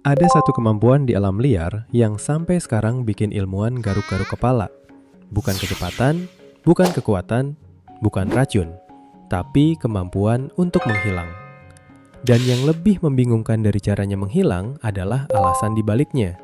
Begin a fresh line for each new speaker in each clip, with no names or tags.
Ada satu kemampuan di alam liar yang sampai sekarang bikin ilmuwan garuk-garuk kepala. Bukan kecepatan, bukan kekuatan, bukan racun, tapi kemampuan untuk menghilang. Dan yang lebih membingungkan dari caranya menghilang adalah alasan dibaliknya.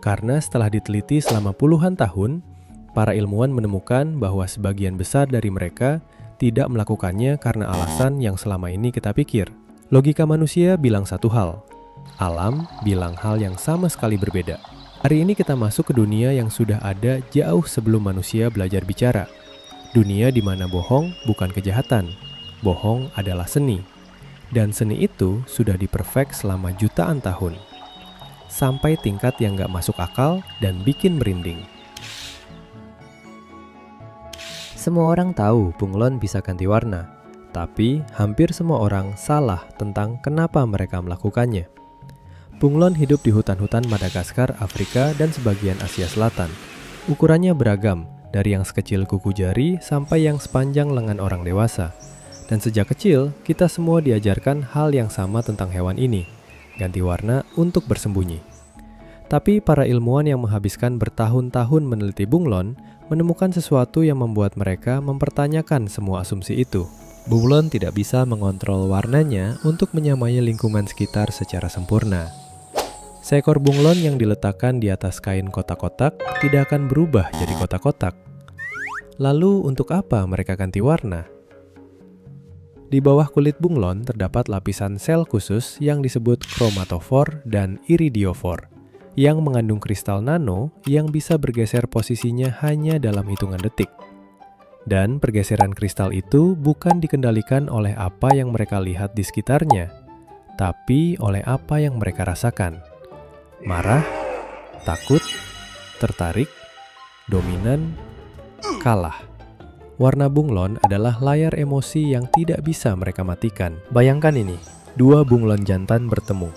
Karena setelah diteliti selama puluhan tahun, para ilmuwan menemukan bahwa sebagian besar dari mereka tidak melakukannya karena alasan yang selama ini kita pikir. Logika manusia bilang satu hal, alam bilang hal yang sama sekali berbeda. Hari ini kita masuk ke dunia yang sudah ada jauh sebelum manusia belajar bicara. Dunia di mana bohong bukan kejahatan, bohong adalah seni. Dan seni itu sudah diperfect selama jutaan tahun. Sampai tingkat yang gak masuk akal dan bikin merinding. Semua orang tahu bunglon bisa ganti warna, tapi hampir semua orang salah tentang kenapa mereka melakukannya. Bunglon hidup di hutan-hutan Madagaskar, Afrika, dan sebagian Asia Selatan. Ukurannya beragam, dari yang sekecil kuku jari sampai yang sepanjang lengan orang dewasa. Dan sejak kecil, kita semua diajarkan hal yang sama tentang hewan ini, ganti warna untuk bersembunyi. Tapi para ilmuwan yang menghabiskan bertahun-tahun meneliti bunglon menemukan sesuatu yang membuat mereka mempertanyakan semua asumsi itu. Bunglon tidak bisa mengontrol warnanya untuk menyamai lingkungan sekitar secara sempurna. Seekor bunglon yang diletakkan di atas kain kotak-kotak tidak akan berubah jadi kotak-kotak. Lalu untuk apa mereka ganti warna? Di bawah kulit bunglon terdapat lapisan sel khusus yang disebut kromatofor dan iridiofor, yang mengandung kristal nano yang bisa bergeser posisinya hanya dalam hitungan detik. Dan pergeseran kristal itu bukan dikendalikan oleh apa yang mereka lihat di sekitarnya, tapi oleh apa yang mereka rasakan. Marah, takut, tertarik, dominan, kalah. Warna bunglon adalah layar emosi yang tidak bisa mereka matikan. Bayangkan ini, dua bunglon jantan bertemu.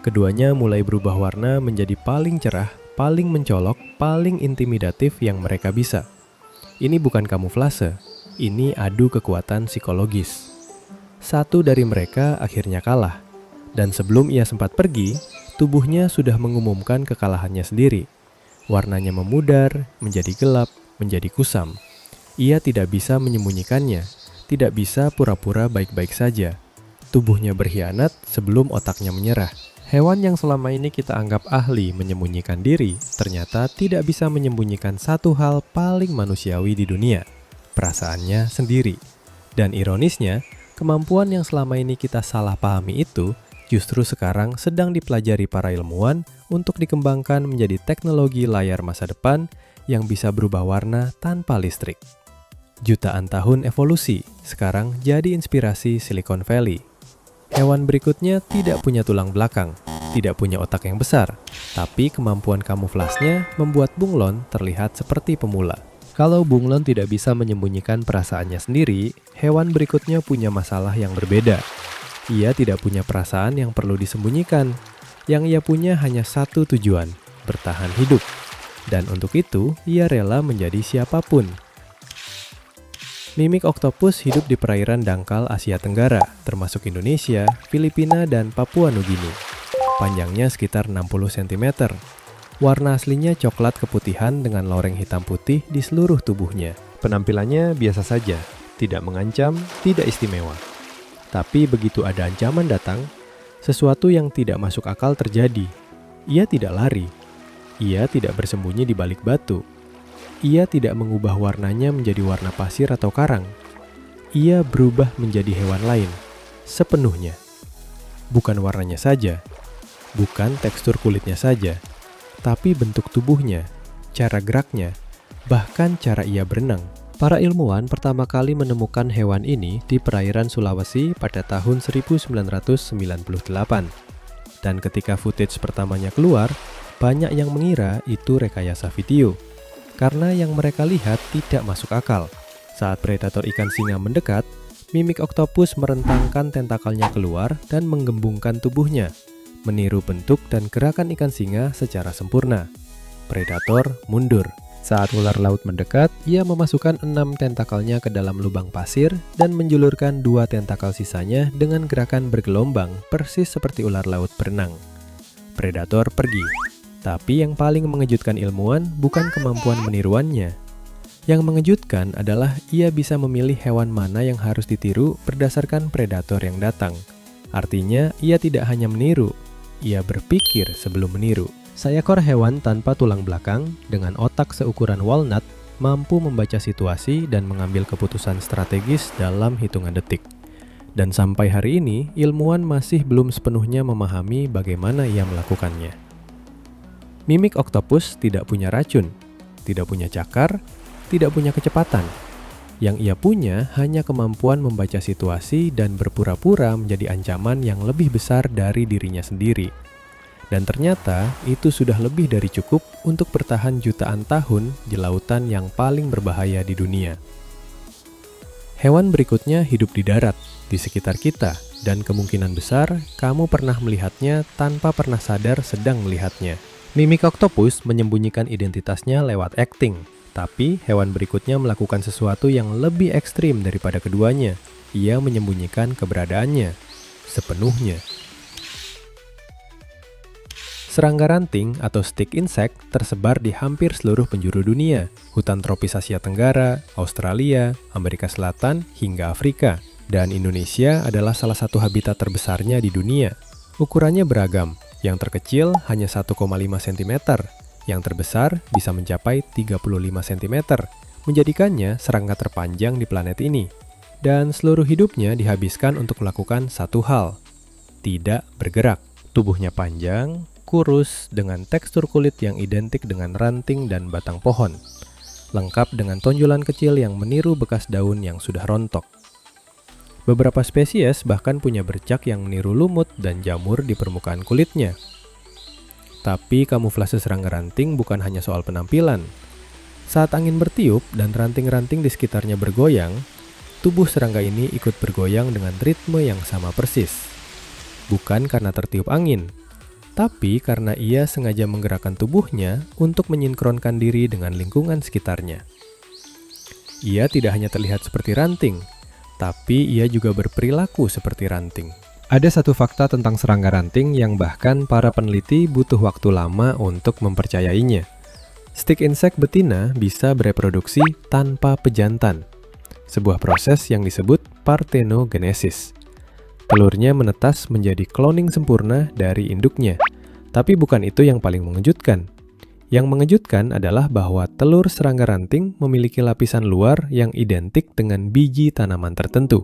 Keduanya mulai berubah warna menjadi paling cerah, paling mencolok, paling intimidatif yang mereka bisa. Ini bukan kamuflase, ini adu kekuatan psikologis. Satu dari mereka akhirnya kalah, dan sebelum ia sempat pergi, tubuhnya sudah mengumumkan kekalahannya sendiri. Warnanya memudar, menjadi gelap, menjadi kusam. Ia tidak bisa menyembunyikannya, tidak bisa pura-pura baik-baik saja. Tubuhnya berkhianat sebelum otaknya menyerah. Hewan yang selama ini kita anggap ahli menyembunyikan diri, ternyata tidak bisa menyembunyikan satu hal paling manusiawi di dunia, perasaannya sendiri. Dan ironisnya, kemampuan yang selama ini kita salah pahami itu justru sekarang sedang dipelajari para ilmuwan untuk dikembangkan menjadi teknologi layar masa depan yang bisa berubah warna tanpa listrik. Jutaan tahun evolusi sekarang jadi inspirasi Silicon Valley. Hewan berikutnya tidak punya tulang belakang, tidak punya otak yang besar, tapi kemampuan kamuflasnya membuat bunglon terlihat seperti pemula. Kalau bunglon tidak bisa menyembunyikan perasaannya sendiri, hewan berikutnya punya masalah yang berbeda. Ia tidak punya perasaan yang perlu disembunyikan. Yang ia punya hanya satu tujuan, bertahan hidup. Dan untuk itu, ia rela menjadi siapapun. Mimik oktopus hidup di perairan dangkal Asia Tenggara, termasuk Indonesia, Filipina, dan Papua Nugini. Panjangnya sekitar 60 cm. Warna aslinya coklat keputihan dengan loreng hitam putih di seluruh tubuhnya. Penampilannya biasa saja, tidak mengancam, tidak istimewa. Tapi begitu ada ancaman datang, sesuatu yang tidak masuk akal terjadi. Ia tidak lari. Ia tidak bersembunyi di balik batu. Ia tidak mengubah warnanya menjadi warna pasir atau karang. Ia berubah menjadi hewan lain, sepenuhnya. Bukan warnanya saja, bukan tekstur kulitnya saja, tapi bentuk tubuhnya, cara geraknya, bahkan cara ia berenang. Para ilmuwan pertama kali menemukan hewan ini di perairan Sulawesi pada tahun 1998. Dan ketika footage pertamanya keluar, banyak yang mengira itu rekayasa video. Karena yang mereka lihat tidak masuk akal. Saat predator ikan singa mendekat, mimik oktopus merentangkan tentakelnya keluar dan menggembungkan tubuhnya, meniru bentuk dan gerakan ikan singa secara sempurna. Predator mundur. Saat ular laut mendekat, ia memasukkan 6 tentakelnya ke dalam lubang pasir dan menjulurkan 2 tentakel sisanya dengan gerakan bergelombang persis seperti ular laut berenang. predator pergi. Tapi yang paling mengejutkan ilmuwan bukan kemampuan meniruannya. Yang mengejutkan adalah ia bisa memilih hewan mana yang harus ditiru berdasarkan predator yang datang. Artinya, ia tidak hanya meniru, ia berpikir sebelum meniru. Seekor hewan tanpa tulang belakang dengan otak seukuran walnut mampu membaca situasi dan mengambil keputusan strategis dalam hitungan detik. Dan sampai hari ini, ilmuwan masih belum sepenuhnya memahami bagaimana ia melakukannya. Mimik oktopus tidak punya racun, tidak punya cakar, tidak punya kecepatan. Yang ia punya hanya kemampuan membaca situasi dan berpura-pura menjadi ancaman yang lebih besar dari dirinya sendiri. Dan ternyata itu sudah lebih dari cukup untuk bertahan jutaan tahun di lautan yang paling berbahaya di dunia. Hewan berikutnya hidup di darat, di sekitar kita, dan kemungkinan besar kamu pernah melihatnya tanpa pernah sadar sedang melihatnya. Mimik oktopus menyembunyikan identitasnya lewat acting. Tapi hewan berikutnya melakukan sesuatu yang lebih ekstrim daripada keduanya. Ia menyembunyikan keberadaannya sepenuhnya. Serangga ranting atau stick insect tersebar di hampir seluruh penjuru dunia, hutan tropis Asia Tenggara, Australia, Amerika Selatan, hingga Afrika. Dan Indonesia adalah salah satu habitat terbesarnya di dunia. Ukurannya beragam, yang terkecil hanya 1,5 cm, yang terbesar bisa mencapai 35 cm, menjadikannya serangga terpanjang di planet ini. Dan seluruh hidupnya dihabiskan untuk melakukan satu hal, tidak bergerak. Tubuhnya panjang, kurus, dengan tekstur kulit yang identik dengan ranting dan batang pohon. Lengkap dengan tonjolan kecil yang meniru bekas daun yang sudah rontok. Beberapa spesies bahkan punya bercak yang meniru lumut dan jamur di permukaan kulitnya. Tapi kamuflase serangga ranting bukan hanya soal penampilan. Saat angin bertiup dan ranting-ranting di sekitarnya bergoyang, tubuh serangga ini ikut bergoyang dengan ritme yang sama persis. Bukan karena tertiup angin, tapi karena ia sengaja menggerakkan tubuhnya untuk menyinkronkan diri dengan lingkungan sekitarnya. Ia tidak hanya terlihat seperti ranting, tapi ia juga berperilaku seperti ranting. Ada satu fakta tentang serangga ranting yang bahkan para peneliti butuh waktu lama untuk mempercayainya. Stick insect betina bisa bereproduksi tanpa pejantan, sebuah proses yang disebut parthenogenesis. Telurnya menetas menjadi cloning sempurna dari induknya, tapi bukan itu yang paling mengejutkan. Yang mengejutkan adalah bahwa telur serangga ranting memiliki lapisan luar yang identik dengan biji tanaman tertentu.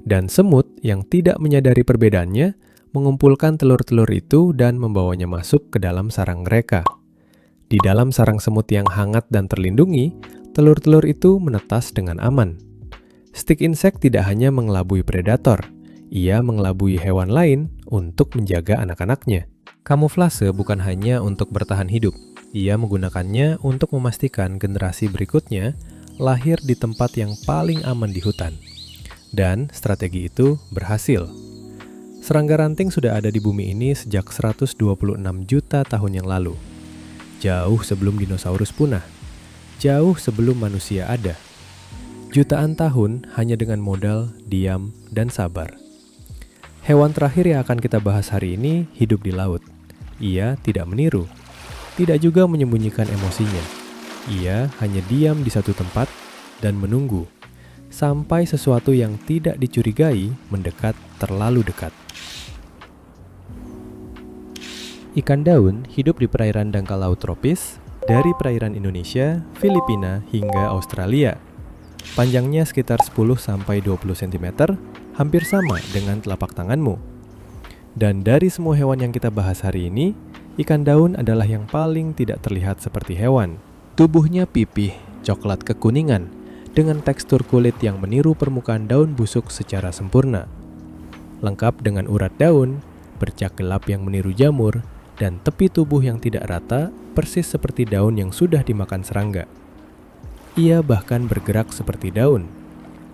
Dan semut yang tidak menyadari perbedaannya mengumpulkan telur-telur itu dan membawanya masuk ke dalam sarang mereka. Di dalam sarang semut yang hangat dan terlindungi, telur-telur itu menetas dengan aman. Stick insect tidak hanya mengelabui predator, ia mengelabui hewan lain untuk menjaga anak-anaknya. Kamuflase bukan hanya untuk bertahan hidup, ia menggunakannya untuk memastikan generasi berikutnya lahir di tempat yang paling aman di hutan. Dan strategi itu berhasil. Serangga ranting sudah ada di bumi ini sejak 126 juta tahun yang lalu. Jauh sebelum dinosaurus punah. Jauh sebelum manusia ada. Jutaan tahun hanya dengan modal diam dan sabar. Hewan terakhir yang akan kita bahas hari ini hidup di laut. Ia tidak meniru, tidak juga menyembunyikan emosinya. Ia hanya diam di satu tempat dan menunggu sampai sesuatu yang tidak dicurigai mendekat terlalu dekat. Ikan daun hidup di perairan dangkal laut tropis, dari perairan Indonesia, Filipina, hingga Australia. Panjangnya sekitar 10-20 cm, hampir sama dengan telapak tanganmu. Dan dari semua hewan yang kita bahas hari ini, ikan daun adalah yang paling tidak terlihat seperti hewan. Tubuhnya pipih, coklat kekuningan, dengan tekstur kulit yang meniru permukaan daun busuk secara sempurna. Lengkap dengan urat daun, bercak gelap yang meniru jamur, dan tepi tubuh yang tidak rata, persis seperti daun yang sudah dimakan serangga. Ia bahkan bergerak seperti daun.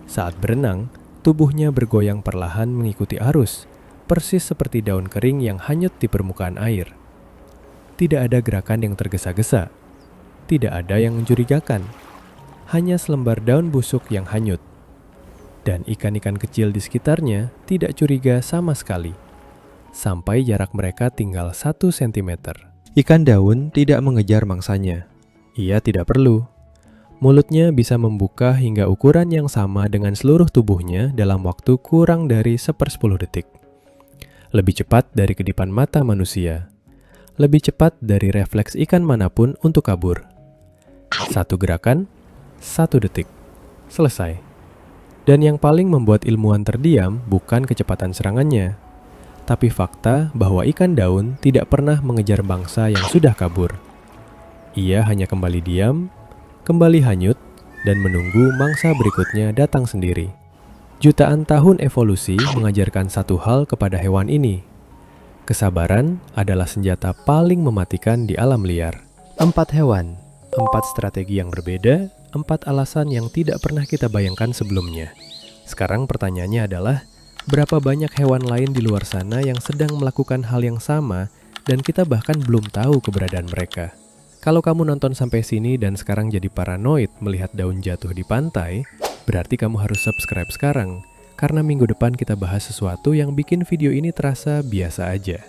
Saat berenang, tubuhnya bergoyang perlahan mengikuti arus, persis seperti daun kering yang hanyut di permukaan air. Tidak ada gerakan yang tergesa-gesa, tidak ada yang mencurigakan. Hanya selembar daun busuk yang hanyut. Dan ikan-ikan kecil di sekitarnya tidak curiga sama sekali. sampai jarak mereka tinggal 1 cm.
Ikan daun tidak mengejar mangsanya.
Ia tidak perlu. Mulutnya bisa membuka hingga ukuran yang sama dengan seluruh tubuhnya dalam waktu kurang dari 1/10 detik. Lebih cepat dari kedipan mata manusia. Lebih cepat dari refleks ikan manapun untuk kabur. 1 gerakan, 1 detik. Selesai. Dan yang paling membuat ilmuwan terdiam bukan kecepatan serangannya, tapi fakta bahwa ikan daun tidak pernah mengejar bangsa yang sudah kabur. Ia hanya kembali diam, kembali hanyut, dan menunggu mangsa berikutnya datang sendiri. Jutaan tahun evolusi mengajarkan satu hal kepada hewan ini. Kesabaran adalah senjata paling mematikan di alam liar. 4 hewan, 4 strategi yang berbeda, 4 alasan yang tidak pernah kita bayangkan sebelumnya. Sekarang pertanyaannya adalah, berapa banyak hewan lain di luar sana yang sedang melakukan hal yang sama dan kita bahkan belum tahu keberadaan mereka? Kalau kamu nonton sampai sini dan sekarang jadi paranoid melihat daun jatuh di pantai, berarti kamu harus subscribe sekarang, karena minggu depan kita bahas sesuatu yang bikin video ini terasa biasa aja.